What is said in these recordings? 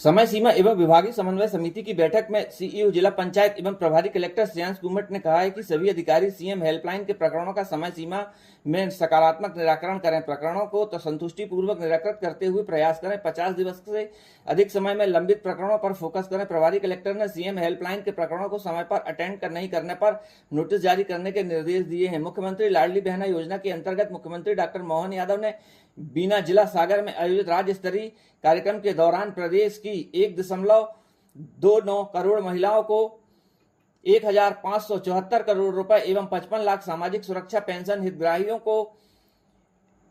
समय सीमा एवं विभागीय समन्वय समिति की बैठक में सीईओ जिला पंचायत एवं प्रभारी कलेक्टर श्रेयांश कुमट ने कहा है कि सभी अधिकारी सीएम हेल्पलाइन के प्रकरणों का समय सीमा में सकारात्मक निराकरण करें, प्रकरणों को तो संतुष्टिपूर्वक निराकृत करते हुए प्रयास करें। 50 दिवस से अधिक समय में लंबित प्रकरणों पर फोकस करें। प्रभारी कलेक्टर ने सीएम हेल्पलाइन के प्रकरणों को समय पर अटेंड नहीं करने पर नोटिस जारी करने के निर्देश दिए हैं। मुख्यमंत्री लाडली बहना योजना के अंतर्गत मुख्यमंत्री डॉक्टर मोहन यादव ने बीना जिला सागर में आयोजित राज्य स्तरीय कार्यक्रम के दौरान प्रदेश की 1.29 करोड़ महिलाओं को 1574 करोड़ रुपए एवं 55 लाख सामाजिक सुरक्षा पेंशन हितग्राहियों को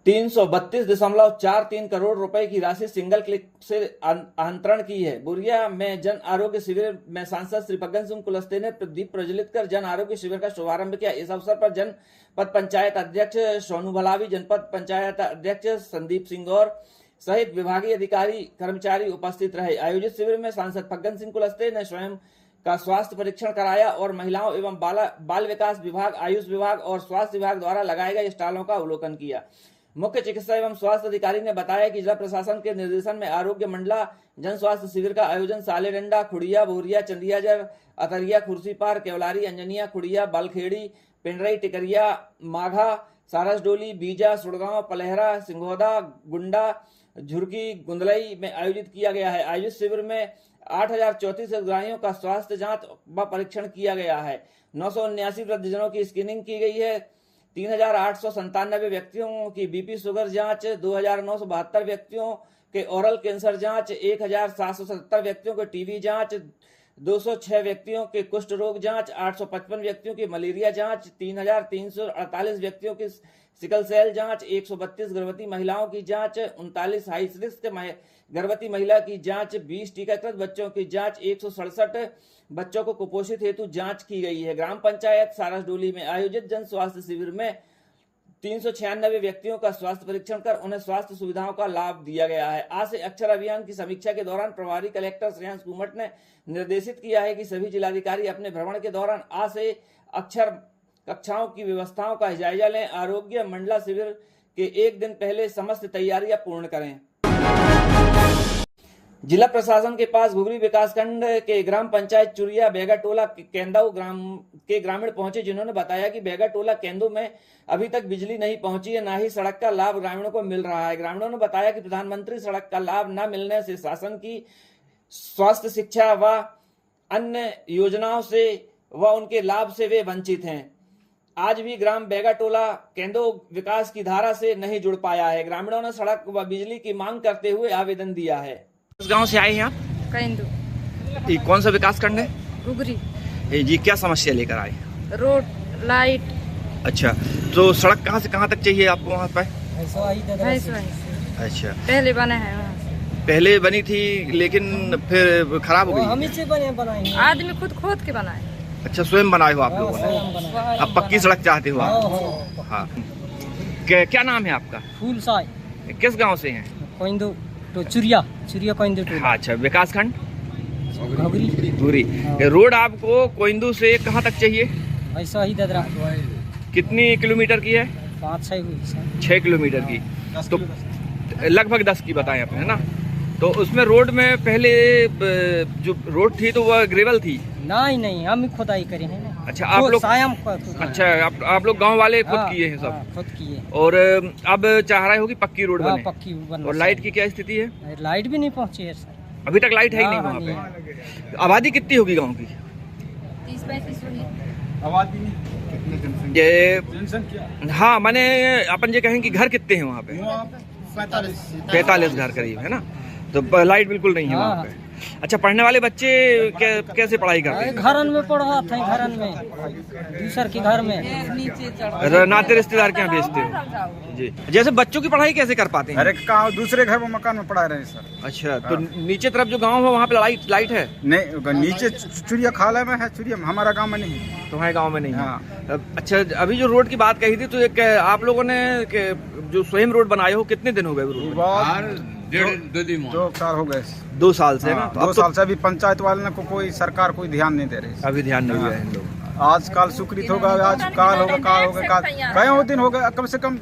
332.43 करोड़ रुपए की राशि सिंगल क्लिक से अंतरण की है। बुरिया में जन आरोग्य शिविर में सांसद श्री फग्गन सिंह कुलस्ते ने दीप प्रज्वलित कर जन आरोग्य शिविर का शुभारंभ किया। इस अवसर पर जनपद पंचायत अध्यक्ष सोनू भलावी, जनपद पंचायत अध्यक्ष संदीप सिंह और सहित विभागीय अधिकारी कर्मचारी उपस्थित रहे। आयोजित शिविर में सांसद फग्गन सिंह कुलस्ते ने स्वयं का स्वास्थ्य परीक्षण कराया और महिलाओं एवं बाल विकास विभाग, आयुष विभाग और स्वास्थ्य विभाग द्वारा लगाए गए स्टॉलों का अवलोकन किया। मुख्य चिकित्सा एवं स्वास्थ्य अधिकारी ने बताया कि जिला प्रशासन के निर्देशन में आरोग्य मंडला जन स्वास्थ्य शिविर का आयोजन सालेडंडा, खुड़िया, बोरिया, चंदियाजर, अतरिया, खुर्सीपार, केवलारी, अंजनिया, खुड़िया, बलखेड़ी, पिंडरई, टिकरिया, माघा, सारसडोली, बीजा, सुड़गांव, पलहरा, सिंघोदा, गुंडा, झुरकी, गुंदलई में आयोजित किया गया है। आयोजित शिविर में 8034 हितग्राहियों का स्वास्थ्य जांच व परीक्षण किया गया है। 979 वृद्धजनों की स्क्रीनिंग की गई है। 3897 व्यक्तियों की बीपी शुगर जांच, 2972 व्यक्तियों के ओरल कैंसर जांच, 1777 व्यक्तियों के टीबी जांच, 206 व्यक्तियों के कुष्ठ रोग जांच, 855 व्यक्तियों की मलेरिया जांच, 3348 व्यक्तियों की सिकल सेल जांच, 132 गर्भवती महिलाओं की जांच, 39 हाई रिस्क गर्भवती महिला की जांच, 20 टीकाकृत बच्चों की जांच, 167 बच्चों को कुपोषित हेतु जांच की गई है। ग्राम पंचायत सारसडोली में आयोजित जन स्वास्थ्य शिविर में 396 व्यक्तियों का स्वास्थ्य परीक्षण कर उन्हें स्वास्थ्य सुविधाओं का लाभ दिया गया है। आज से अक्षर अभियान की समीक्षा के दौरान प्रभारी कलेक्टर श्रेयांश कुमट ने निर्देशित किया है कि सभी जिलाधिकारी अपने भ्रमण के दौरान आज से अक्षर कक्षाओं की व्यवस्थाओं का जायजा लें। आरोग्य मंडला शिविर के एक दिन पहले समस्त तैयारियां पूर्ण करें। जिला प्रशासन के पास घुघरी विकासखंड के ग्राम पंचायत चुरिया बेगाटोला केंदऊ के ग्रामीण पहुंचे, जिन्होंने बताया कि बेगाटोला केंदू में अभी तक बिजली नहीं पहुंची है, न ही सड़क का लाभ ग्रामीणों को मिल रहा है। ग्रामीणों ने बताया कि प्रधानमंत्री सड़क का लाभ न मिलने से शासन की स्वास्थ्य, शिक्षा व अन्य योजनाओं से व उनके लाभ से वे वंचित हैं। आज भी ग्राम बेगाटोला केंदो विकास की धारा से नहीं जुड़ पाया है। ग्रामीणों ने सड़क व बिजली की मांग करते हुए आवेदन दिया है। किस गांव से आए हैं आप? केंदू। ये कौन सा विकास खंड है? घुघरी। जी, क्या समस्या लेकर आए? Road, light. अच्छा, तो सड़क कहाँ से कहाँ तक चाहिए आपको वहाँ पे? अच्छा, पहले बने हैं वहाँ। पहले बनी थी लेकिन फिर खराब हो गई। हम इसे बनाए, आदमी खुद खोद के बनाए। अच्छा, स्वयं बनाए हो आप लोगों ने? अब पक्की सड़क चाहते हो आप? हाँ। क्या नाम है आपका? फूल साय। किस गांव से हैं? कोइंदू तो चुरिया कोइंदू टोला। हाँ, अच्छा, विकास खंड घुघरी। रोड आपको कोइंदू से कहाँ तक चाहिए? ऐसा ही ददरा। कितनी किलोमीटर की है? 5-6 किलोमीटर की। तो लगभग 10 की बताएं आपने, है ना? तो उसमें रोड में पहले जो रोड थी तो वह ग्रेवल थी? नहीं, हम खुदाई करे हैं ना। अच्छा, आप लोग? अच्छा, आप लोग गांव वाले खुद किए हैं सब? हाँ, खुद किए। और अब चाह रहे हो कि पक्की रोड बने? पक्की बने। और लाइट की क्या स्थिति है? लाइट भी नहीं पहुंची है सर। अभी तक लाइट है ही नहीं वहाँ पे? आबादी कितनी होगी गाँव की? 30-35 होगी। ये हाँ, माने अपन ये कहें कि घर कितने हैं वहाँ पे? 45 घर करीब, है ना? तो लाइट बिल्कुल नहीं है वहाँ पे। अच्छा, पढ़ने वाले बच्चे कैसे पढ़ाई करते हैं? घरन में पढ़ा था, घरन में, दूसर के घर में, नाते रिश्तेदार के यहाँ भेजते हो जी। जैसे बच्चों की पढ़ाई कैसे कर पाते हैं? अरे दूसरे घर में मकान में पढ़ा रहे हैं सर। अच्छा, तो नीचे तरफ जो गांव है वहाँ पे लाइट है? नहीं, नीचे चुरिया खाला में है, चुरिया हमारा गांव में नहीं। तुम्हारे गांव में नहीं है? हाँ। अच्छा, अभी जो रोड की बात कही थी, तो एक आप लोगों ने जो स्वयं रोड बनाए हो, कितने दिन हो गए? 2 साल हो गए। 2 साल से? हाँ, 2 साल से अभी पंचायत वाले ने कोई सरकार कोई ध्यान नहीं दे रही। अभी ध्यान नहीं दिया है लोग। आज काल सुकृत होगा, आज काल होगा, कई दिन हो गए, कम से कम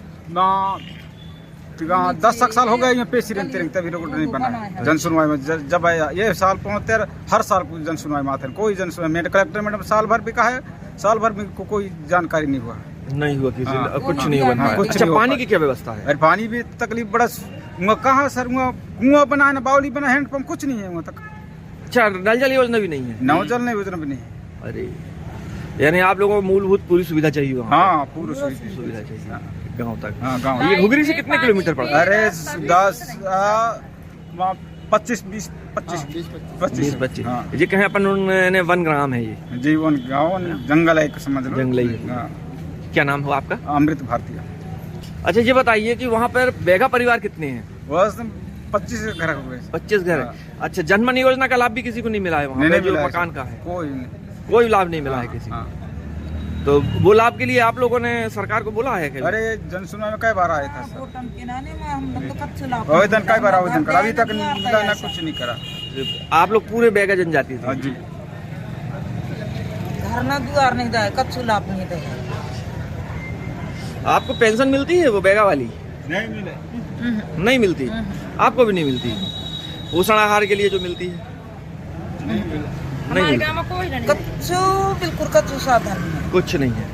10 साल हो गए यहाँ पेशी रेंगते रेंगते अभी रोड नहीं बना है। जन सुनवाई में जब आया ये साल 75 हर साल जन सुनवाई में आते हैं, कोई जन सुनवाई में कलेक्टर मैडम साल भर भी कहा है, साल भर में कोई जानकारी नहीं हुआ, नहीं हुआ किसी हाँ, कुछ नहीं हुआ। हाँ, कुछ अच्छा, नहीं हुआ। पानी की क्या व्यवस्था है? अरे पानी भी तकलीफ बड़ा वहाँ कहाँ सर, वहाँ कुआं बना है ना, बावली बना, हैंडपम्प कुछ नहीं है वहाँ तक, अच्छा, नल जल योजना भी नहीं है? नव जल नहीं योजना भी नहीं है। अरे यानी आप लोगों को मूलभूत पूरी सुविधा चाहिए वहाँ? हाँ पूरी सुविधा चाहिए गाँव तक। हाँ गाँव। ये घुघरी से कितने किलोमीटर पड़ता है? अरे 25 20-25। हाँ ये कहें अपन ने वन ग्राम है ये? जीवन गाँव जंगल है, एक समझ लो जंगल ही। हाँ। क्या नाम हो आपका? अमृत भारतीय। अच्छा, ये बताइए कि वहाँ पर बैगा परिवार कितने हैं? बस 25 घर हो गए। 25 घर है। हाँ। अच्छा, जनमन योजना का लाभ भी किसी को नहीं मिला है वहाँ नहीं पे जो मिला है मकान का है? कोई नहीं, कोई लाभ नहीं मिला है किसी को। हाँ। तो वो लाभ के लिए आप लोगों ने सरकार को बोला है क्या? अरे जन सुनवाई में कई बार आया था सर, आवेदन कई बार आवेदन करा, अभी तक मिला ना, कुछ नहीं करा। आप लोग पूरे बैगा जनजाति हाँ थे? जी। घर ना द्वार नहीं दे, कच्छु लाभ नहीं दे। आपको पेंशन मिलती है वो बैगा वाली? नहीं मिले, नहीं मिलती? आपको भी नहीं मिलती? पोषण आहार के लिए जो मिलती है नहीं मिले। नहीं हमारे मिलती? गाँव में कोई नहीं। कच्छु बिल्कुल कच्छु साधन नहीं, कुछ नहीं है।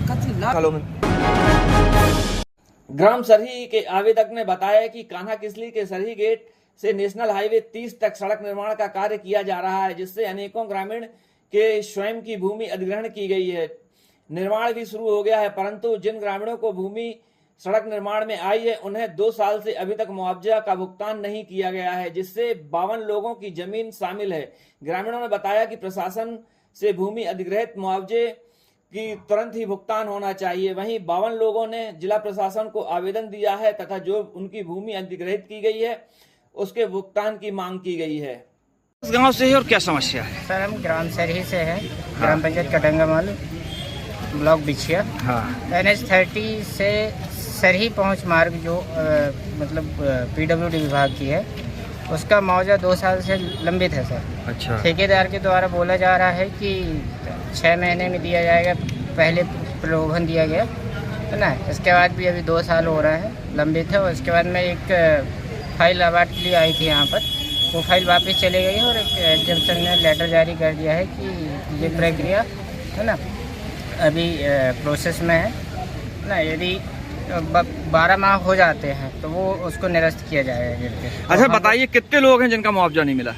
कच्छु लाभ। Hello ma'am. ग्राम सरही के आवेदक ने बताया कि कान्हा किसली के सरही गेट से नेशनल हाईवे 30 तक सड़क निर्माण का कार्य किया जा रहा है, जिससे अनेकों ग्रामीण के स्वयं की भूमि अधिग्रहण की गई है। निर्माण भी शुरू हो गया है, परंतु जिन ग्रामीणों को भूमि सड़क निर्माण में आई है उन्हें 2 साल से अभी तक मुआवजा का भुगतान नहीं किया गया है, जिससे 52 लोगों की जमीन शामिल है। ग्रामीणों ने बताया कि प्रशासन से भूमि अधिग्रहित मुआवजे की तुरंत ही भुगतान होना चाहिए। वहीं 52 लोगों ने जिला प्रशासन को आवेदन दिया है तथा जो उनकी भूमि अधिग्रहित की गई है उसके भुगतान की मांग की गई है। इस गांव से है और क्या समस्या है? सर हम ग्राम सरही से हैं, ग्राम पंचायत कटंगामाल, ब्लॉक बिछिया। हाँ। NH30 से सरही पहुंच मार्ग जो मतलब PWD विभाग की है, उसका मुआवजा 2 साल से लंबित है सर। अच्छा। ठेकेदार के द्वारा बोला जा रहा है कि 6 महीने में दिया जाएगा, पहले प्रलोभन दिया गया है ना, इसके बाद भी अभी 2 साल हो रहा है, लंबित है। और उसके बाद में एक फाइल अवार्ड के लिए आई थी यहाँ पर, वो फाइल वापस चली गई है और एक एग्जामिशन ने लेटर जारी कर दिया है कि ये प्रक्रिया है ना अभी प्रोसेस में है ना, यदि 12 माह हो जाते हैं तो वो उसको निरस्त किया जाएगा। अच्छा, बताइए कितने लोग हैं जिनका मुआवजा नहीं मिला?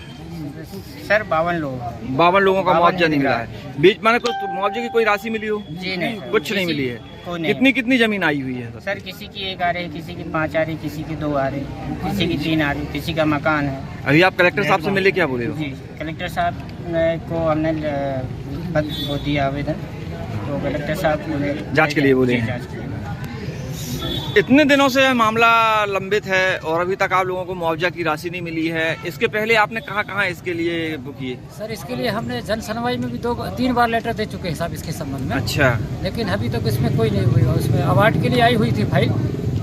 सर 52 लोग। 52 लोगों का 52 मुआवजा नहीं मिला है। बीच माने कुछ मुआवजे की कोई राशि मिली हो? जी नहीं सर, कुछ नहीं मिली है। कोई नहीं। कितनी जमीन आई हुई है? सर किसी की 1 आ रही, किसी की 5 आ रही, किसी की 2 आ रही, किसी की 3 आ रही, किसी का मकान है। अभी आप कलेक्टर साहब से मिले, क्या बोले हो? जी, कलेक्टर साहब को हमने पत्र वो दिया आवेदन, तो कलेक्टर साहब बोले जांच के लिए बोले हैं। जांच के लिए। इतने दिनों से मामला लंबित है और अभी तक आप लोगों को मुआवजा की राशि नहीं मिली है। इसके पहले आपने कहाँ इसके लिए वो किए? सर इसके लिए हमने जन सुनवाई में भी 2-3 बार लेटर दे चुके हैं साहब इसके संबंध में। अच्छा। लेकिन अभी तक इसमें कोई नहीं हुई। उसमें अवार्ड के लिए आई हुई थी फाइल,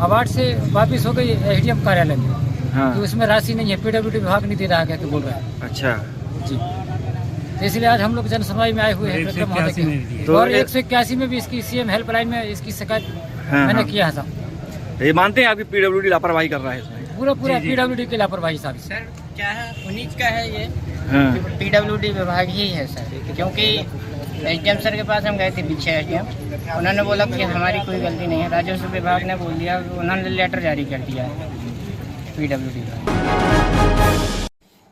अवार्ड से वापस हो गई SDM कार्यालय में। हाँ। तो उसमें राशि नहीं है, PWD विभाग नहीं दे रहा है, बोल रहा है अच्छा जी। तो इसलिए आज हम लोग जन सुनवाई में आए हुए हैं कलेक्टर महोदय के। तो और 181 में भी इसकी CM हेल्पलाइन में इसकी शिकायत मैंने किया है साहब। ये मानते हैं आपकी PWD लापरवाही कर रहा है इसमें? पूरा PWD की लापरवाही साहब। सर क्या है, उन्हीं का है ये, हाँ। PWD विभाग ही है सर, क्योंकि SDM सर के पास हम गए थे पीछे SDM, उन्होंने बोला कि हमारी कोई गलती नहीं है। राजस्व विभाग ने बोल दिया, उन्होंने लेटर जारी कर दिया है PWD का।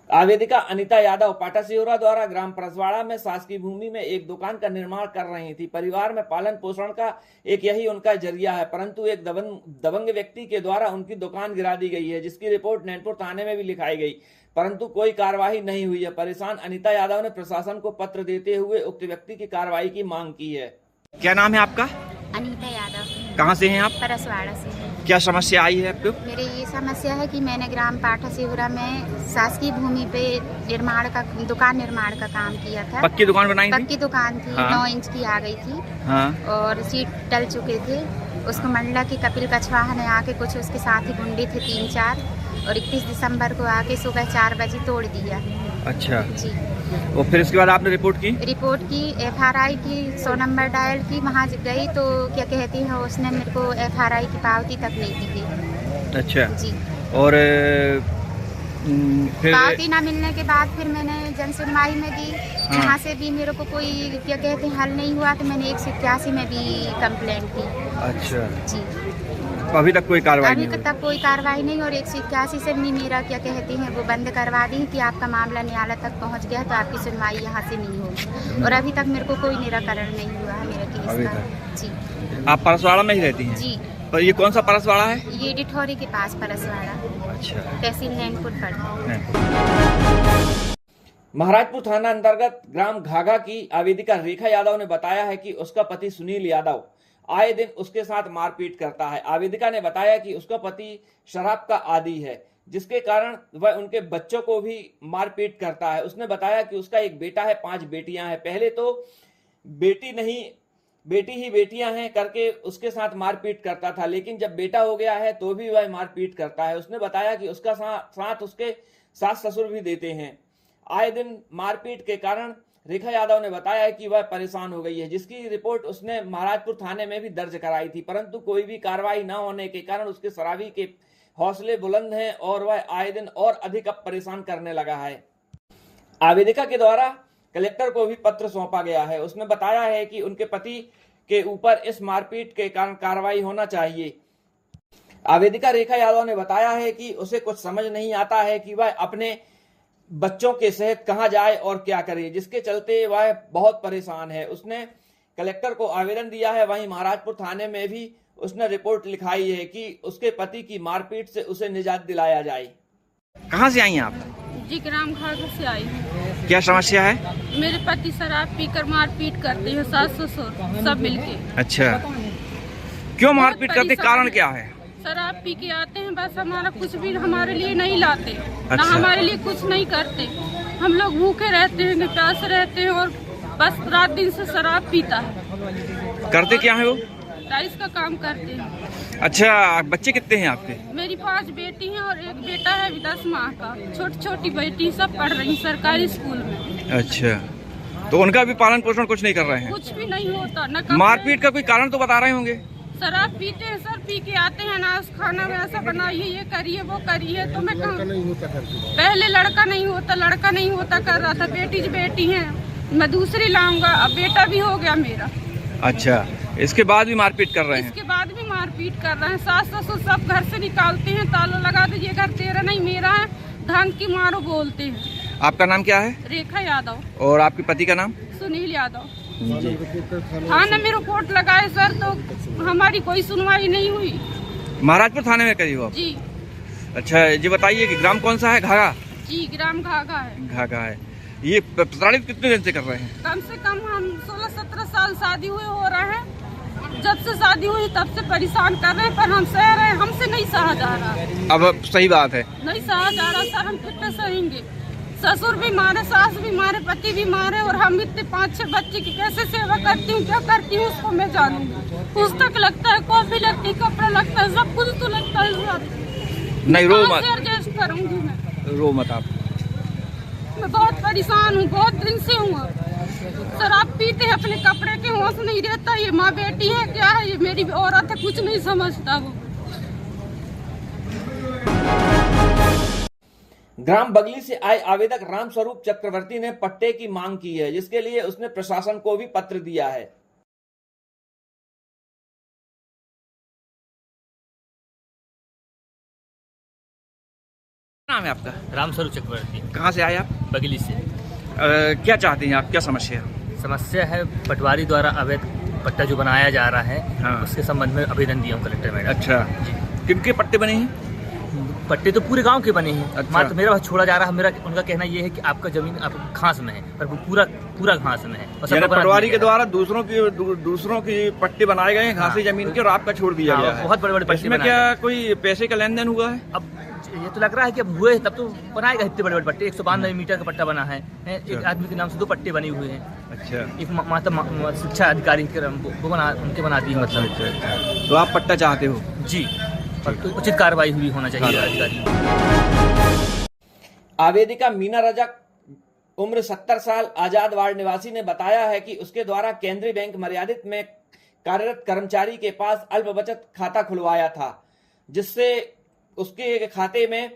आवेदिका अनिता यादव पाटा सिहोरा द्वारा ग्राम परसवाड़ा में शासकीय भूमि में एक दुकान का निर्माण कर रही थी। परिवार में पालन पोषण का एक यही उनका जरिया है, परंतु एक दबंग व्यक्ति के द्वारा उनकी दुकान गिरा दी गई है, जिसकी रिपोर्ट नैनपुर थाने में भी लिखाई गई, परंतु कोई कार्रवाई नहीं हुई है। परेशान अनिता यादव ने प्रशासन को पत्र देते हुए उक्त व्यक्ति की कार्रवाई की मांग की है। क्या नाम है आपका? अनीता यादव। कहाँ से हैं आप? परसवाड़ा से है। क्या समस्या आई है आपको? मेरे ये समस्या है कि मैंने ग्राम पाठा सिहुरा में शासकीय भूमि पे दुकान निर्माण का काम किया था। पक्की दुकान बनाई थी? पक्की दुकान थी। हाँ। 9 इंच की आ गई थी। हाँ। और सीट डल चुके थे। उसको मंडला की कपिल कछवाहा ने आके कुछ उसके साथ ही गुंडे थे 3-4 और 31 दिसंबर को आके सुबह 4 बजे तोड़ दिया। अच्छा जी। और फिर इसके बाद आपने रिपोर्ट की? रिपोर्ट की, FRI की, 100 नंबर डायल की, वहाँ गई तो क्या कहती है उसने मेरे को FRI की पावती तक नहीं दी थी। अच्छा। जी। और फिर पावती ना मिलने के बाद फिर मैंने जन सुनवाई में दी, वहाँ से भी मेरे को कोई क्या कहते हैं हल नहीं हुआ, तो मैंने 187 में भी कंप्लेंट की। अच्छा जी। अभी तक कोई कार्रवाई नहीं अभी हुई? तक कोई कार्रवाई नहीं, और 181 से भी मेरा क्या कहती हैं वो बंद करवा दी कि आपका मामला न्यायालय तक पहुंच गया तो आपकी सुनवाई यहाँ से नहीं होगी, और अभी तक मेरे को कोई निराकरण नहीं हुआ है मेरे अभी केस का। जी। आप परसवाड़ा में ही रहती हैं? जी। और ये कौन सा परसवाड़ा है? ये डिठौरी के पास परसवाड़ा, अच्छा। तहसील नैनपुर पड़ता है। महाराजपुर थाना अंतर्गत ग्राम घाघा की आवेदिका रेखा यादव ने बताया है कि उसका पति सुनील यादव आए दिन उसके साथ मारपीट करता है। आवेदिका ने बताया कि उसका पति शराब का आदी है, जिसके कारण वह उनके बच्चों को भी मारपीट करता है। उसने बताया कि उसका एक बेटा है, 5 बेटियां हैं। पहले तो बेटी नहीं, बेटी ही बेटियां हैं करके उसके साथ मारपीट करता था, लेकिन जब बेटा हो गया है तो भी वह मारपीट करता है। उसने बताया कि उसका साथ उसके सास ससुर भी देते हैं। आए दिन मारपीट के कारण रेखा यादव ने बताया है कि वह परेशान हो गई है, जिसकी रिपोर्ट उसने महाराजपुर थाने में भी दर्ज कराई थी, परंतु कोई भी कार्रवाई न होने के कारण उसके शराबी के हौसले बुलंद हैं और वह आए दिन और अधिक अब परेशान करने लगा है। आवेदिका के द्वारा कलेक्टर को भी पत्र सौंपा गया है। उसने बताया है कि उनके पति के ऊपर इस मारपीट के कारण कार्रवाई होना चाहिए। आवेदिका रेखा यादव ने बताया है कि उसे कुछ समझ नहीं आता है कि वह अपने बच्चों के सहित कहां जाए और क्या करे, जिसके चलते वह बहुत परेशान है। उसने कलेक्टर को आवेदन दिया है, वहीं महाराजपुर थाने में भी उसने रिपोर्ट लिखाई है कि उसके पति की मारपीट से उसे निजात दिलाया जाए। कहाँ से आई हैं आप? जी, ग्राम घाघा से आई हूँ। क्या समस्या है? मेरे पति शराब पीकर मारपीट करते हैं, सास ससुर सब मिलके। अच्छा, क्यों मारपीट करते, कारण क्या है? शराब पी के आते हैं, बस हमारा कुछ भी हमारे लिए नहीं लाते, अच्छा। ना हमारे लिए कुछ नहीं करते। हम लोग भूखे रहते हैं, प्यासे रहते हैं, और बस रात दिन से शराब पीता है। करते क्या है वो? टाइल्स का काम करते हैं। अच्छा, बच्चे कितने हैं आपके? मेरी 5 बेटी हैं और एक बेटा है 10 माह का। छोटी छोटी बेटी सब पढ़ रही सरकारी स्कूल में। अच्छा, तो उनका भी पालन पोषण कुछ नहीं कर रहे हैं? कुछ भी नहीं होता। न मारपीट का कोई कारण तो बता रहे होंगे? शराब पीते हैं सर, पी के आते हैं, ना खाना वैसा बनाइए, ये करिए वो करिए, तो मैं कहाँ। पहले लड़का नहीं होता कर रहा था, बेटी है, मैं दूसरी लाऊंगा, अब बेटा भी हो गया मेरा। अच्छा, इसके बाद भी मारपीट कर रहे हैं? इसके बाद भी मारपीट कर रहे हैं। सास ससुर सब घर से निकालते हैं, ताला लगा दीजिए, घर तेरा नहीं मेरा है, ढंग की मारो बोलते हैं। आपका नाम क्या है? रेखा यादव। और आपके पति का नाम? सुनील यादव। थाने में रिपोर्ट लगाए सर, तो हमारी कोई सुनवाई नहीं हुई। महाराजपुर थाने में करी हो आप? जी। अच्छा, ये बताइए कि ग्राम कौन सा है? घाघा? जी, ग्राम घाघा है। घाघा है। ये प्रताड़ित कितने दिन से कर रहे हैं? कम से कम हम 16-17 साल शादी हुए हो रहे हैं। जब से शादी हुई तब से परेशान कर रहे हैं, पर हम सह रहे हैं, हमसे नहीं सहा जा रहा। अब सही बात है, नहीं सहा जा रहा सर, हम कितने सहेंगे। ससुर भी मारे, सास भी मारे, पति भी मारे, और हम इतने 5-6 बच्चे की कैसे सेवा करती हूँ, क्या करती हूँ, उसको मैं जानूंगी। पुस्तक लगता है, कॉफी लगती है, कपड़ा लगता है, सब कुछ तो लगता है। नहीं रो मत, एडजस्ट करूंगी मैं। रो मत आप। मैं बहुत परेशान हूँ, बहुत दिन से हूँ। शराब पीते हैं, अपने कपड़े के होश नहीं रहता। ये माँ बेटी है क्या है, ये मेरी औरत है, कुछ नहीं समझता वो। ग्राम बगली से आए आवेदक रामस्वरूप चक्रवर्ती ने पट्टे की मांग की है, जिसके लिए उसने प्रशासन को भी पत्र दिया है। नाम है आपका? रामस्वरूप चक्रवर्ती। कहाँ से आए आप? बगली से। क्या चाहते हैं आप, क्या समस्या? समस्या है पटवारी द्वारा अवैध पट्टा जो बनाया जा रहा है, हाँ। उसके संबंध में आवेदन दिया हूँ कलेक्टर मैडम। अच्छा, किनके पट्टे बने हैं? पट्टे तो पूरे गांव के बने हैं। अच्छा। मात्र मेरा पास छोड़ा जा रहा है। मेरा उनका कहना ये है कि आपका जमीन आप घास में है, पर वो पूरा घास में है। यानी पटवारी के द्वारा दूसरों की पट्टे बनाए गए हैं घासी जमीन के, और आपका छोड़ दिया गया है। बहुत बड़े पट्टे। इसमें क्या कोई पैसे का लेन देन हुआ है? अब ये तो लग रहा है कि अब हुए तब तो बनाएगा। इतने बड़े पट्टे, 192 मीटर का पट्टा बना है। एक आदमी के नाम से 2 पट्टे बने हुए हैं। अच्छा, एक माता शिक्षा अधिकारी उनके बना दी, मतलब। तो आप पट्टा चाहते हो? जी, तो उचित कार्रवाई हुई होना चाहिए अधिकारी। आवेदिका मीना रजा उम्र 70 साल आजाद वार्ड निवासी ने बताया है कि उसके द्वारा केंद्रीय बैंक मर्यादित में कार्यरत कर्मचारी के पास अल्प बचत खाता खुलवाया था, जिससे उसके खाते में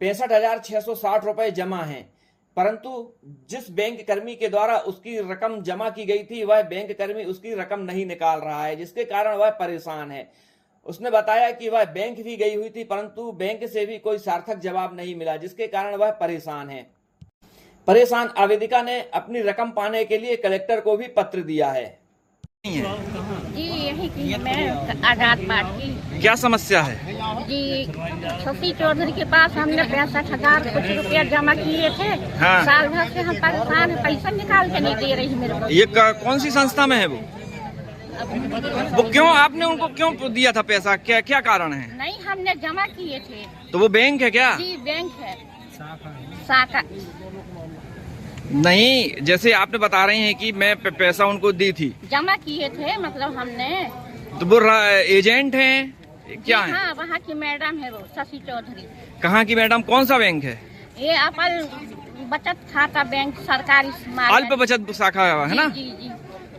65,660 रुपए जमा हैं, परंतु जिस बैंक कर्मी के द्वारा उसकी रकम जमा की गई थी वह बैंक कर्मी उसकी रकम नहीं निकाल रहा है, जिसके कारण वह परेशान है। उसने बताया कि वह बैंक भी गई हुई थी, परंतु बैंक से भी कोई सार्थक जवाब नहीं मिला, जिसके कारण वह परेशान है। परेशान आवेदिका ने अपनी रकम पाने के लिए कलेक्टर को भी पत्र दिया है। जी यही की मैं आजाद वार्ड की। क्या समस्या है? जी शशि चौधरी के पास हमने 65,000 कुछ रुपया जमा किए थे। हाँ। साल भर से हम परेशान है, पैसा निकाल के नहीं दे रही मेरे को। ये कौन सी संस्था में है वो क्यों आपने उनको क्यों दिया था पैसा? क्या क्या कारण है? नहीं हमने जमा किए थे। तो वो बैंक है क्या? जी बैंक है, शाखा। नहीं, जैसे आपने बता रहे हैं कि मैं पैसा उनको दी थी, जमा किए थे मतलब हमने। तो वो एजेंट हैं क्या है? हाँ वहाँ की मैडम है वो शशि चौधरी। कहाँ की मैडम? कौन सा बैंक है? ये अपल बचत खाता बैंक सरकारी अल्प बचत शाखा है ना? जी जी।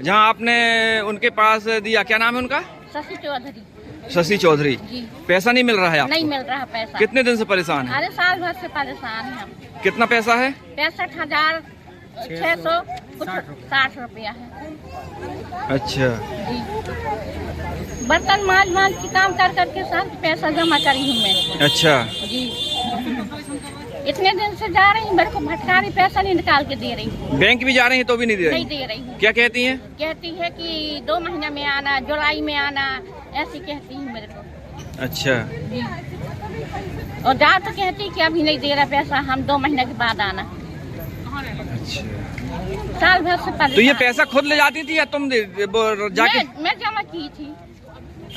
जहाँ आपने उनके पास दिया, क्या नाम है उनका? शशि चौधरी। शशि चौधरी। जी। पैसा नहीं मिल रहा है आपको? नहीं मिल रहा पैसा। कितने दिन से परेशान है? अरे साल भर से परेशान है हम। कितना पैसा है? 65,660 रुपया है। अच्छा। जी। बर्तन मांझ के काम कर करके साथ पैसा जमा करी हूँ मैं। अच्छा जी। इतने दिन से जा रही हूँ, मेरे को भटका रही, पैसा नहीं निकाल के दे रही। बैंक भी जा रही है तो भी नहीं दे रही? नहीं दे रही हूँ। क्या कहती हैं? कहती है कि 2 महीने में आना, जुलाई में आना, ऐसी कहती है मेरे को। अच्छा जी। और जा तो कहती कि अभी नहीं दे रहा पैसा, हम 2 महीने के बाद आना। अच्छा। साल भर से परेशान। तो ये पैसा खुद ले जाती थी या तुम जाके? मैं जमा की थी।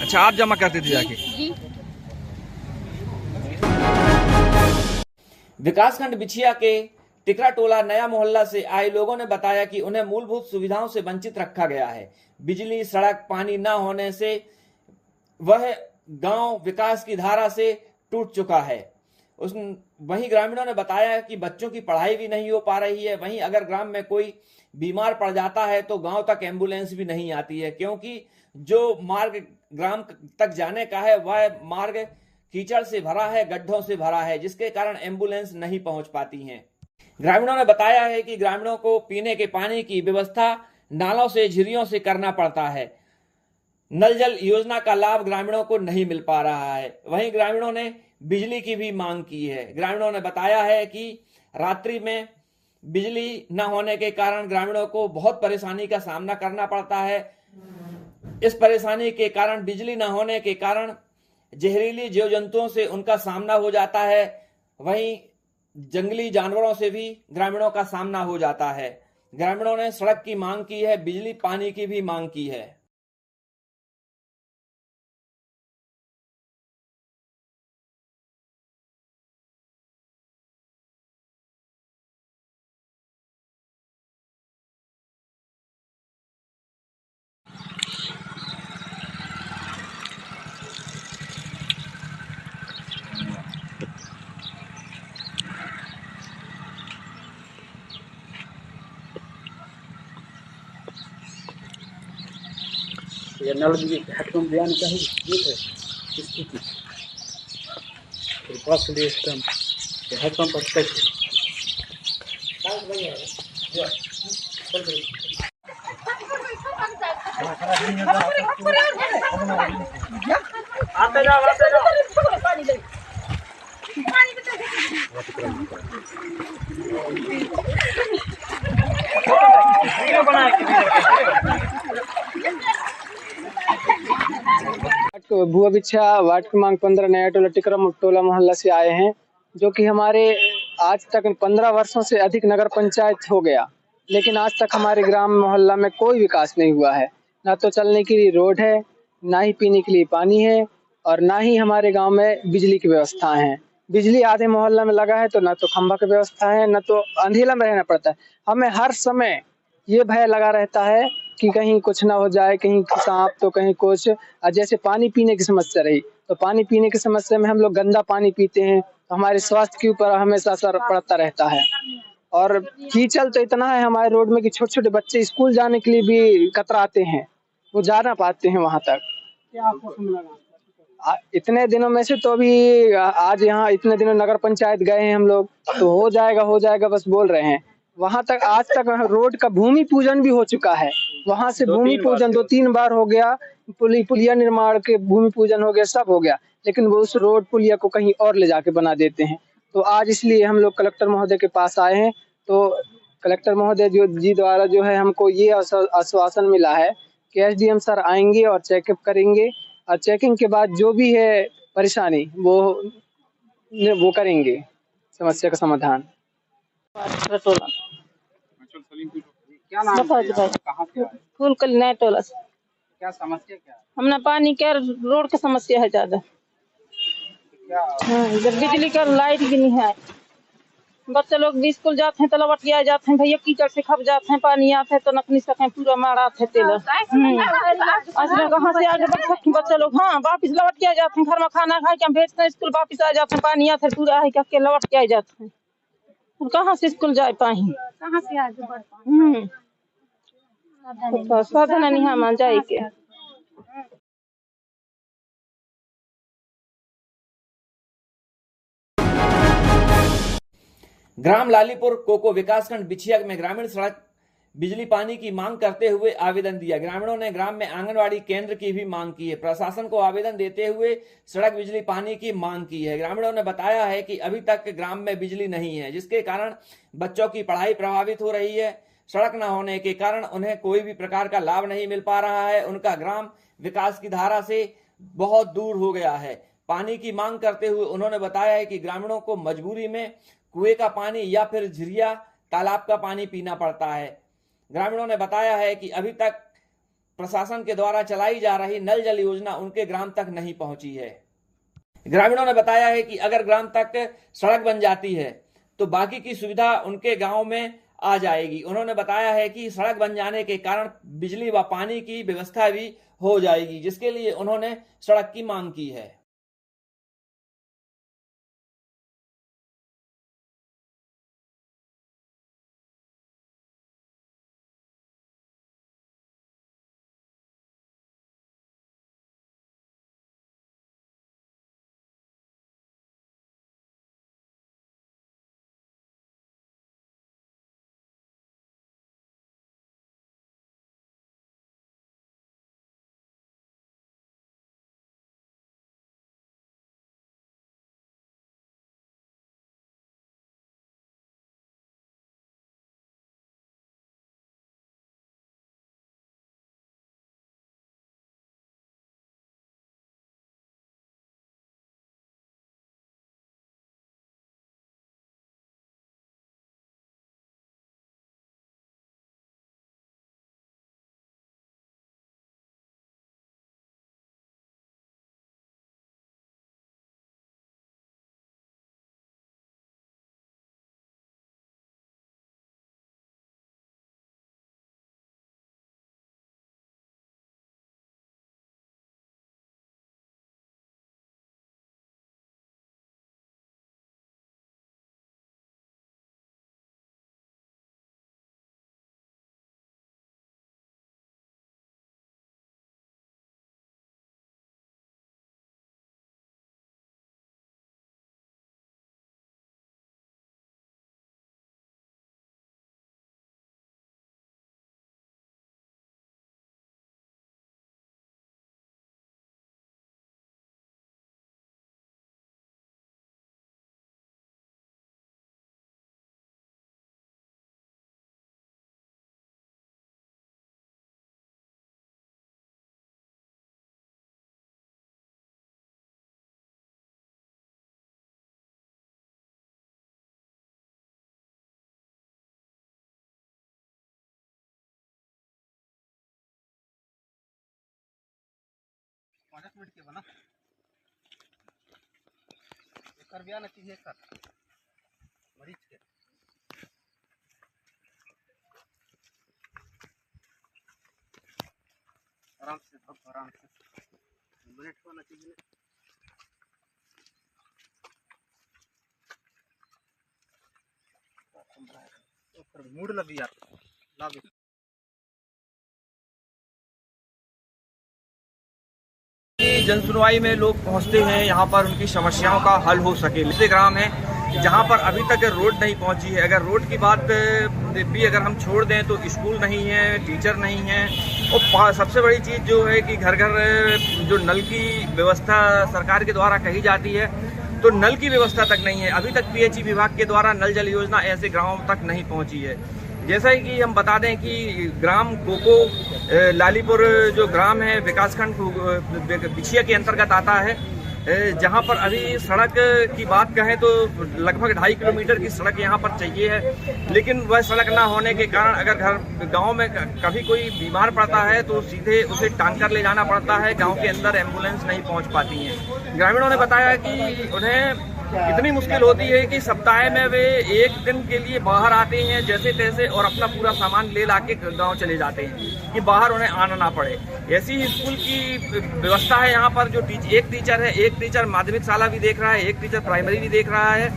अच्छा आप जमा करती थी जाके? जी। विकासखंड बिछिया के टिकरा टोला नया मोहल्ला से आए लोगों ने बताया कि उन्हें मूलभूत सुविधाओं से वंचित रखा गया है। बिजली, सड़क, पानी न होने से वह गांव विकास की धारा से टूट चुका है। वहीं ग्रामीणों ने बताया कि बच्चों की पढ़ाई भी नहीं हो पा रही है। वहीं अगर ग्राम में कोई बीमार पड़ जाता है तो गांव तक एम्बुलेंस भी नहीं आती है, क्योंकि जो मार्ग ग्राम तक जाने का है वह मार्ग कीचड़ से भरा है, गड्ढों से भरा है, जिसके कारण एम्बुलेंस नहीं पहुंच पाती हैं। ग्रामीणों ने बताया है कि ग्रामीणों को पीने के पानी की व्यवस्था नालों से, झिरियों से करना पड़ता है। नल जल योजना का लाभ ग्रामीणों को नहीं मिल पा रहा है। वहीं ग्रामीणों ने बिजली की भी मांग की है। ग्रामीणों ने बताया है कि रात्रि में बिजली न होने के कारण ग्रामीणों को बहुत परेशानी का सामना करना पड़ता है। इस परेशानी के कारण, बिजली न होने के कारण जहरीली जीव जंतुओं से उनका सामना हो जाता है। वहीं जंगली जानवरों से भी ग्रामीणों का सामना हो जाता है। ग्रामीणों ने सड़क की मांग की है, बिजली पानी की भी मांग की है। ये नल भी हेडपम्प बयान चाहिए ये है इसकी फिर बस ले स्टम हेडपम्प पर कैसे आते जाओ पानी ले भुआ बिछा वार्ड क्रमांक 15 नया टोला टिकरा टोला मोहल्ला से आए हैं, जो कि हमारे आज तक 15 वर्षों से अधिक नगर पंचायत हो गया, लेकिन आज तक हमारे ग्राम मोहल्ला में कोई विकास नहीं हुआ है। ना तो चलने के लिए रोड है, ना ही पीने के लिए पानी है, और ना ही हमारे गांव में बिजली की व्यवस्था है। बिजली आधे मोहल्ला में लगा है तो ना तो खंभा की व्यवस्था है, ना तो अंधेला में रहना पड़ता है। हमें हर समय ये भय लगा रहता है कि कहीं कुछ ना हो जाए, कहीं सांप तो कहीं कुछ। जैसे पानी पीने की समस्या रही तो पानी पीने की समस्या में हम लोग गंदा पानी पीते हैं, तो हमारे स्वास्थ्य के ऊपर हमेशा असर पड़ता रहता है। और कीचड़ तो इतना है हमारे रोड में कि छोटे छोटे बच्चे स्कूल जाने के लिए भी कतराते हैं, वो जा ना पाते हैं वहाँ तक। क्या आपको समझ इतने दिनों में से तो अभी आज यहाँ इतने दिनों नगर पंचायत गए हैं हम लोग, तो हो जाएगा बस बोल रहे हैं। वहाँ तक आज तक रोड का भूमि पूजन भी हो चुका है, वहाँ से भूमि पूजन 2-3 बार हो गया, पुलिया निर्माण के भूमि पूजन हो गया, सब हो गया, लेकिन वो उस रोड पुलिया को कहीं और ले जाके बना देते हैं। तो आज इसलिए हम लोग कलेक्टर महोदय के पास आए हैं। तो कलेक्टर महोदय जी द्वारा जो है हमको ये आश्वासन मिला है कि एसडीएम सर आएंगे और चेकअप करेंगे, और चेकिंग के बाद जो भी है परेशानी वो करेंगे, समस्या का समाधान। क्या नाम है? कहाँ से आए? फूल कल नया टोला से। क्या समस्या क्या है? हमने पानी के रोड की समस्या है ज्यादा। जब बिजली का लाइट भी नहीं है, बच्चे लोग भी स्कूल जाते हैं तो लौट आ जाते हैं, भैया कीचड़ से खप जाते हैं, पानी आते हैं तो नकनी सके पूरा मारा थे तेल। असला कहाँ से आगे बढ़ सकते बच्चे लोग, हाँ वापिस लौट के आ जाते हैं, घर में खाना खा के भेजते हैं, स्कूल वापिस आ जाते हैं, पानी आते हैं पूरा है करके लौट के आ जाते हैं। कहाँ से स्कूल जाए पाई, कहाँ से आगे बढ़ पाएं? साधन नहीं है मान जाए के। ग्राम लालीपुर कोको विकासखंड बिछिया में ग्रामीण सड़क बिजली पानी की मांग करते हुए आवेदन दिया। ग्रामीणों ने ग्राम में आंगनवाड़ी केंद्र की भी मांग की है। प्रशासन को आवेदन देते हुए सड़क बिजली पानी की मांग की है। ग्रामीणों ने बताया है कि अभी तक ग्राम में बिजली नहीं है, जिसके कारण बच्चों की पढ़ाई प्रभावित हो रही है। सड़क न होने के कारण उन्हें कोई भी प्रकार का लाभ नहीं मिल पा रहा है। उनका ग्राम विकास की धारा से बहुत दूर हो गया है। पानी की मांग करते हुए उन्होंने बताया है कि ग्रामीणों को मजबूरी में कुएं का पानी या फिर झिरिया तालाब का पानी पीना पड़ता है। ग्रामीणों ने बताया है कि अभी तक प्रशासन के द्वारा चलाई जा रही नल जल योजना उनके ग्राम तक नहीं पहुंची है। ग्रामीणों ने बताया है कि अगर ग्राम तक सड़क बन जाती है तो बाकी की सुविधा उनके गांव में आ जाएगी। उन्होंने बताया है कि सड़क बन जाने के कारण बिजली व पानी की व्यवस्था भी हो जाएगी, जिसके लिए उन्होंने सड़क की मांग की है। मिनट के बना कर बिया ना चाहिए कर मरीज के आराम से मिनट होना चाहिए। मूड लगी यार। जन सुनवाई में लोग पहुंचते हैं यहाँ पर उनकी समस्याओं का हल हो सके। ऐसे ग्राम है जहाँ पर अभी तक रोड नहीं पहुंची है। अगर रोड की बात भी अगर हम छोड़ दें तो स्कूल नहीं है, टीचर नहीं है, और सबसे बड़ी चीज़ जो है कि घर घर जो नल की व्यवस्था सरकार के द्वारा कही जाती है तो नल की व्यवस्था तक नहीं है। अभी तक पीएचई विभाग के द्वारा नल जल योजना ऐसे गाँवों तक नहीं पहुँची है। जैसा कि हम बता दें कि ग्राम कोको लालीपुर जो ग्राम है विकासखंड बिछिया के अंतर्गत आता है, जहां पर अभी सड़क की बात कहें तो लगभग 2.5 किलोमीटर की सड़क यहां पर चाहिए है, लेकिन वह सड़क ना होने के कारण अगर गांव में कभी कोई बीमार पड़ता है तो सीधे उसे टांग कर ले जाना पड़ता है। गांव के अंदर एम्बुलेंस नहीं पहुंच पाती हैं। ग्रामीणों ने बताया कि उन्हें इतनी मुश्किल होती है कि सप्ताह में वे 1 दिन के लिए बाहर आते हैं जैसे तैसे और अपना पूरा सामान ले लाके गांव चले जाते हैं कि बाहर उन्हें आना ना पड़े। ऐसी ही स्कूल की व्यवस्था है यहाँ पर। जो एक टीचर है, एक टीचर माध्यमिक शाला भी देख रहा है, एक टीचर प्राइमरी भी देख रहा है,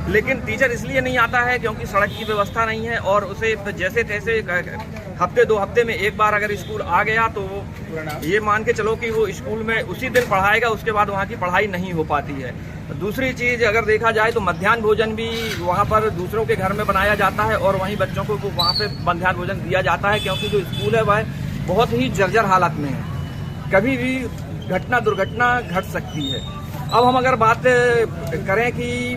लेकिन टीचर इसलिए नहीं आता है क्योंकि सड़क की व्यवस्था नहीं है और उसे जैसे तैसे हफ्ते 2 हफ्ते में एक बार अगर स्कूल आ गया तो ये मान के चलो कि वो स्कूल में उसी दिन पढ़ाएगा, उसके बाद वहाँ की पढ़ाई नहीं हो पाती है। दूसरी चीज़ अगर देखा जाए तो मध्याह्न भोजन भी वहाँ पर दूसरों के घर में बनाया जाता है और वहीं बच्चों को वहाँ पे मध्याह्न भोजन दिया जाता है क्योंकि जो स्कूल है वह बहुत ही जर्जर हालत में है, कभी भी घटना दुर्घटना घट सकती है। अब हम अगर बात करें कि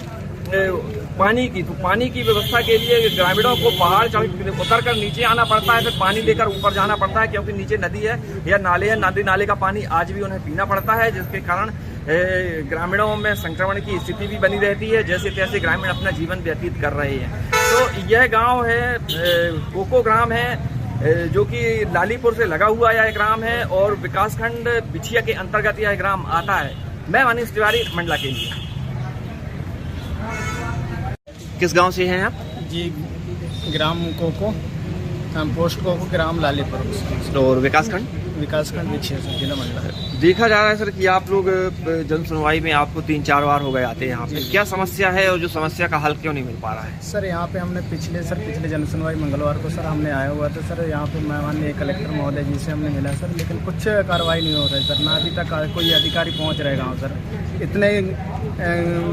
पानी की, तो पानी की व्यवस्था के लिए ग्रामीणों को पहाड़ चढ़ उतर कर नीचे आना पड़ता है, फिर पानी लेकर ऊपर जाना पड़ता है क्योंकि नीचे नदी है या नाले है। नदी नाले का पानी आज भी उन्हें पीना पड़ता है, जिसके कारण ग्रामीणों में संक्रमण की स्थिति भी बनी रहती है। जैसे तैसे ग्रामीण अपना जीवन व्यतीत कर रहे हैं। तो यह गाँव है कोको ग्राम है जो कि लालीपुर से लगा हुआ यह ग्राम है और विकासखंड बिछिया के अंतर्गत यह ग्राम आता है। मैं मनीष तिवारी, मंडला के लिए। किस गांव से हैं आप? जी, ग्राम कोको, पोस्ट कोको, ग्राम लालीपुर और विकासखंड बिछिया से, जिला मंडला। देखा जा रहा है सर कि आप लोग जन सुनवाई में आपको 3-4 बार हो गए आते हैं यहाँ पे। क्या समस्या है और जो समस्या का हल क्यों नहीं मिल पा रहा है? सर यहाँ पे हमने पिछले जन सुनवाई मंगलवार को सर हमने आया हुआ था सर। यहाँ पे माननीय कलेक्टर महोदय जी से हमने मिला सर, लेकिन कुछ कार्रवाई नहीं हो रही सर, ना अभी तक कोई अधिकारी पहुँच रहे गाँव सर। इतने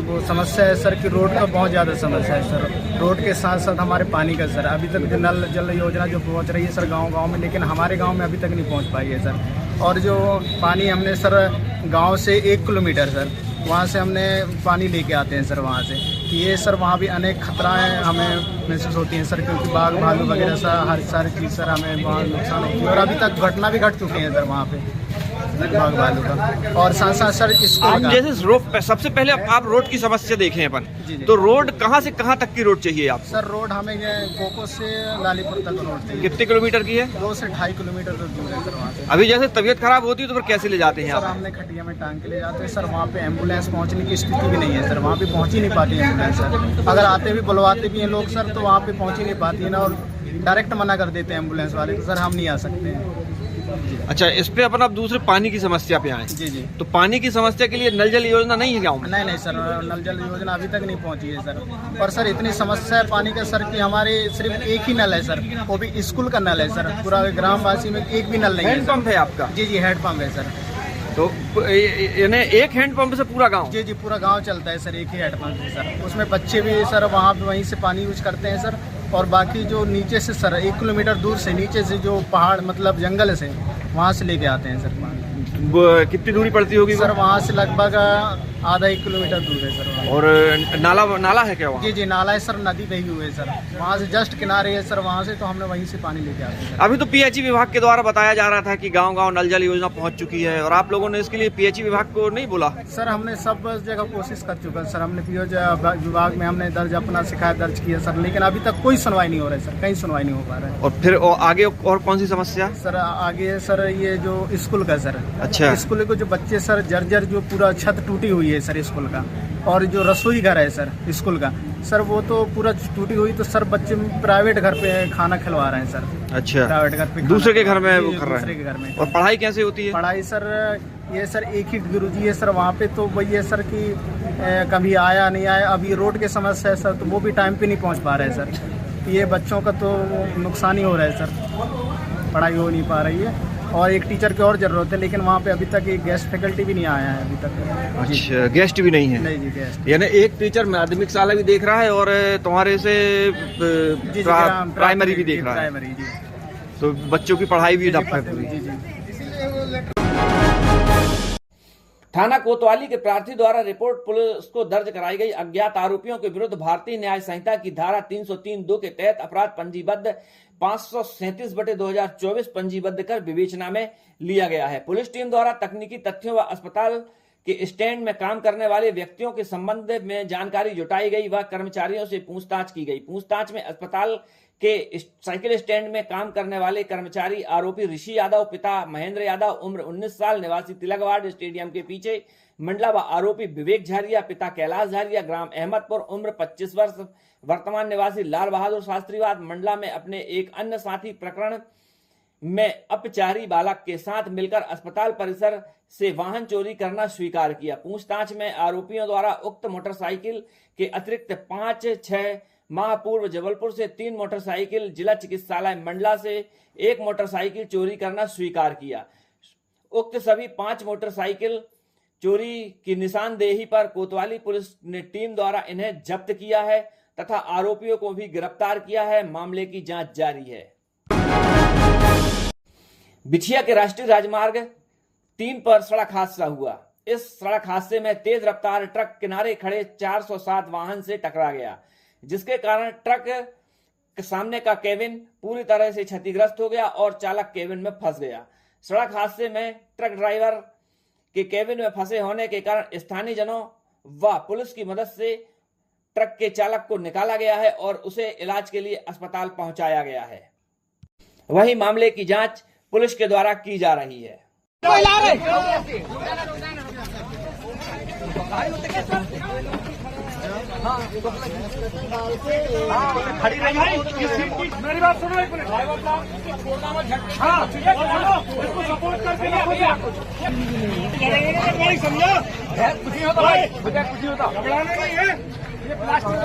वो समस्या है सर कि रोड का बहुत ज़्यादा समस्या है सर। रोड के साथ साथ हमारे पानी का सर, अभी तक नल जल योजना जो पहुँच रही है सर गाँव में, लेकिन हमारे गाँव में अभी तक नहीं पहुँच पाई है सर। और जो पानी हमने सर गांव से 1 किलोमीटर सर वहाँ से हमने पानी लेके आते हैं सर वहाँ से, कि ये सर वहाँ भी अनेक खतराएं हमें महसूस होती हैं सर, क्योंकि बाघ भालू वगैरह सर हर सारी चीज़ सर हमें वहाँ नुकसान होती है और अभी तक घटना भी घट चुकी है सर वहाँ पे बाघ भालू का। और साथ साथ सर स्कूल जैसे रोड, सबसे पहले आप रोड की समस्या देखें अपन, तो रोड कहाँ से कहाँ तक की रोड चाहिए आप? सर रोड हमें कोको से लालीपुर तक रोड चाहिए। कितने किलोमीटर की है? 2 से 2.5 किलोमीटर दूर है सर वहाँ से। अभी जैसे तबीयत खराब होती है तो फिर कैसे ले जाते हैं सर? हमने खटिया में टांग के ले जाते हैं सर। वहाँ पे एम्बुलेंस पहुँचने की स्थिति भी नहीं है सर, वहाँ पे पहुँच ही नहीं पाती है एम्बुलेंस सर। अगर आते भी बुलवाते भी हैं लोग सर तो वहाँ पे पहुँच ही नहीं पाती है ना, और डायरेक्ट मना कर देते हैं एम्बुलेंस वाले, तो सर हम नहीं आ सकते हैं। अच्छा, इस पे अपन अब दूसरे पानी की समस्या पे आए। जी। तो पानी की समस्या के लिए नल जल योजना नहीं है गाँव में? नहीं सर, नल जल योजना अभी तक नहीं पहुंची है सर। और सर इतनी समस्या है पानी का सर कि हमारे सिर्फ एक ही नल है सर, वो भी स्कूल का नल है सर। पूरा ग्रामवासी में एक भी नल नहीं है। हैंड पंप है आपका? जी, हैंड पंप है सर। तो यानी एक हैंड पंप से पूरा गाँव? जी, पूरा गाँव चलता है सर, एक ही हैंड पंप है सर। उसमें बच्चे भी सर वहाँ पे वहीं से पानी यूज करते हैं सर। और बाकी जो नीचे से सर 1 किलोमीटर दूर से नीचे से जो पहाड़ मतलब जंगल से वहाँ से लेके आते हैं सर पानी। कितनी दूरी पड़ती होगी सर? वहाँ से लगभग आधा 1 किलोमीटर दूर है सर। और नाला है क्या वहाँ? जी, नाला है सर, नदी बही हुई है सर, वहाँ से जस्ट किनारे है सर वहाँ से, तो हमने वहीं से पानी लेके आते हैं। अभी तो पीएचई विभाग के द्वारा बताया जा रहा था कि गांव-गांव नल जल योजना पहुंच चुकी है, और आप लोगों ने इसके लिए पीएचई विभाग को नहीं बोला? सर हमने सब जगह कोशिश कर चुका है सर। हमने पीएचई विभाग में हमने अपना शिकायत दर्ज किया सर, लेकिन अभी तक कोई सुनवाई नहीं हो रहा है सर, कहीं सुनवाई नहीं हो पा रहा है। और फिर आगे और कौन सी समस्या सर? आगे सर ये जो स्कूल का सर, अच्छा, स्कूल को जो बच्चे सर जर्जर जो पूरा छत टूटी हुई है सर स्कूल का, और जो रसोई घर है सर स्कूल का सर वो तो पूरा टूटी हुई, तो सर बच्चे प्राइवेट घर पे खाना खिलवा रहे हैं सर। अच्छा, प्राइवेट घर पे दूसरे के घर में वो कर रहे हैं? दूसरे के घर में। और पढ़ाई कैसे होती है? पढ़ाई सर ये सर एक ही गुरुजी है सर वहाँ पे, तो वही है सर कि कभी आया नहीं आया। अभी रोड की समस्या है सर, तो वो भी टाइम पे नहीं पहुँच पा रहे हैं सर। ये बच्चों का तो नुकसान ही हो रहा है सर, पढ़ाई हो नहीं पा रही है और एक टीचर की और ज़रूरत है, लेकिन वहाँ पे अभी तक एक गेस्ट फैकल्टी भी नहीं आया है अभी तक। अच्छा, गेस्ट भी नहीं है? नहीं जी, गेस्ट यानी एक टीचर माध्यमिक शाला भी देख रहा है और तुम्हारे से प्राइमरी भी देख रहा है। प्राइमरी जी, तो बच्चों की पढ़ाई भी ठप है पूरी। जी जी। थाना कोतवाली के प्रार्थी द्वारा रिपोर्ट पुलिस को दर्ज कराई गई। अज्ञात आरोपियों के विरुद्ध भारतीय न्याय संहिता की धारा 303(2) के तहत अपराध पंजीबद्ध 537/2024 पंजीबद्ध कर विवेचना में लिया गया है। पुलिस टीम द्वारा तकनीकी तथ्यों व अस्पताल के स्टैंड में काम करने वाले व्यक्तियों के संबंध में जानकारी जुटाई गई व कर्मचारियों से पूछताछ की गई। पूछताछ में अस्पताल के साइकिल स्टैंड में काम करने वाले कर्मचारी आरोपी ऋषि यादव, पिता महेंद्र यादव, उम्र 19 साल, निवासी तिलकवाड़ स्टेडियम के पीछे मंडला व आरोपी विवेक झारिया, पिता कैलाश झारिया, ग्राम अहमदपुर, उम्र 25 वर्ष, वर्तमान निवासी लाल बहादुर शास्त्रीवाद मंडला में अपने एक अन्य साथी प्रकरण में अपचारी बालक के साथ मिलकर अस्पताल परिसर से वाहन चोरी करना स्वीकार किया। पूछताछ में आरोपियों द्वारा उक्त मोटरसाइकिल के अतिरिक्त 5-6 माह पूर्व जबलपुर से 3 मोटरसाइकिल, जिला चिकित्सालय मंडला से 1 मोटरसाइकिल चोरी करना स्वीकार किया। उक्त सभी 5 मोटरसाइकिल चोरी की निशानदेही पर कोतवाली पुलिस ने टीम द्वारा इन्हें जब्त किया है तथा आरोपियों को भी गिरफ्तार किया है। मामले की जांच जारी है। बिछिया के राष्ट्रीय राजमार्ग 3 पर सड़क हादसा हुआ। इस सड़क हादसे में तेज रफ्तार ट्रक किनारे खड़े 407 वाहन से टकरा गया, जिसके कारण ट्रक के सामने का केबिन पूरी तरह से क्षतिग्रस्त हो गया और चालक केबिन में फंस गया। सड़क हादसे में ट्रक ड्राइवर के केबिन में फंसे होने के कारण स्थानीय जनों व पुलिस की मदद से ट्रक के चालक को निकाला गया है और उसे इलाज के लिए अस्पताल पहुंचाया गया है। वहीं मामले की जांच पुलिस के द्वारा की जा रही है। खड़ी रही, मेरी बात सुनो एक मिनट। हाँ, इसको सपोर्ट करके समझो, कुछ नहीं होता भाई, कुछ नहीं होता, घबराना नहीं है, ये प्लास्टिक